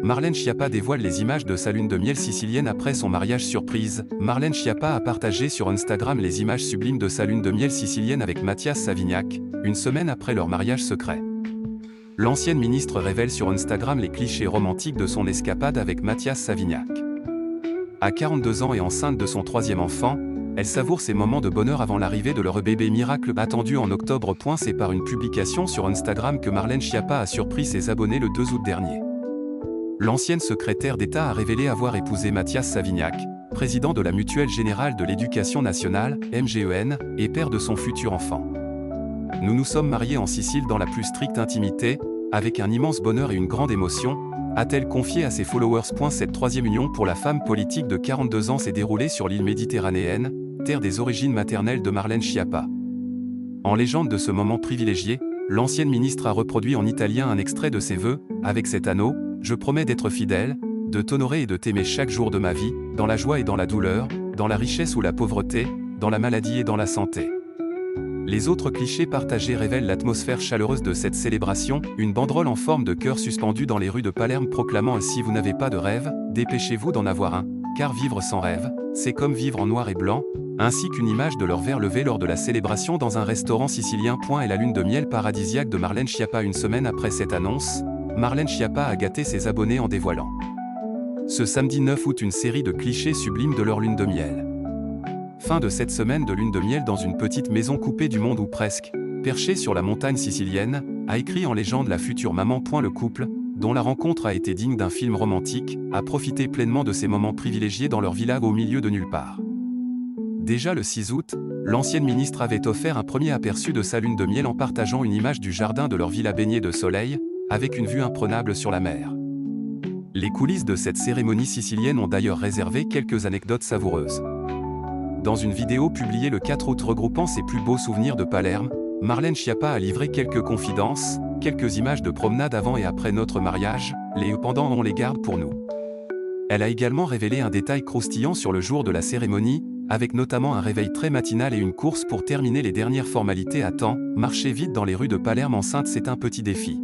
Marlène Schiappa dévoile les images de sa lune de miel sicilienne après son mariage surprise. Marlène Schiappa a partagé sur Instagram les images sublimes de sa lune de miel sicilienne avec Mathias Savignac, une semaine après leur mariage secret. L'ancienne ministre révèle sur Instagram les clichés romantiques de son escapade avec Mathias Savignac. À 42 ans et enceinte de son troisième enfant, elle savoure ses moments de bonheur avant l'arrivée de leur bébé miracle attendu en octobre. C'est par une publication sur Instagram que Marlène Schiappa a surpris ses abonnés le 2 août dernier. L'ancienne secrétaire d'État a révélé avoir épousé Mathias Savignac, président de la Mutuelle Générale de l'Éducation Nationale, MGEN, et père de son futur enfant. Nous nous sommes mariés en Sicile dans la plus stricte intimité, avec un immense bonheur et une grande émotion, a-t-elle confié à ses followers. Cette troisième union pour la femme politique de 42 ans s'est déroulée sur l'île méditerranéenne, terre des origines maternelles de Marlène Schiappa. En légende de ce moment privilégié, l'ancienne ministre a reproduit en italien un extrait de ses vœux, avec cet anneau, je promets d'être fidèle, de t'honorer et de t'aimer chaque jour de ma vie, dans la joie et dans la douleur, dans la richesse ou la pauvreté, dans la maladie et dans la santé. Les autres clichés partagés révèlent l'atmosphère chaleureuse de cette célébration, une banderole en forme de cœur suspendue dans les rues de Palerme proclamant « Si vous n'avez pas de rêve, dépêchez-vous d'en avoir un, car vivre sans rêve, c'est comme vivre en noir et blanc », ainsi qu'une image de leur verre levé lors de la célébration dans un restaurant sicilien. Et la lune de miel paradisiaque de Marlène Schiappa. Une semaine après cette annonce, Marlène Schiappa a gâté ses abonnés en dévoilant ce samedi 9 août une série de clichés sublimes de leur lune de miel. Fin de cette semaine de lune de miel dans une petite maison coupée du monde ou presque, perchée sur la montagne sicilienne, a écrit en légende la future maman. Le couple, dont la rencontre a été digne d'un film romantique, a profité pleinement de ces moments privilégiés dans leur villa au milieu de nulle part. Déjà le 6 août, l'ancienne ministre avait offert un premier aperçu de sa lune de miel en partageant une image du jardin de leur villa baignée de soleil, avec une vue imprenable sur la mer. Les coulisses de cette cérémonie sicilienne ont d'ailleurs réservé quelques anecdotes savoureuses. Dans une vidéo publiée le 4 août regroupant ses plus beaux souvenirs de Palerme, Marlène Schiappa a livré quelques confidences, quelques images de promenade avant et après notre mariage, les pendant on les garde pour nous. Elle a également révélé un détail croustillant sur le jour de la cérémonie, avec notamment un réveil très matinal et une course pour terminer les dernières formalités à temps. Marcher vite dans les rues de Palerme enceinte, c'est un petit défi.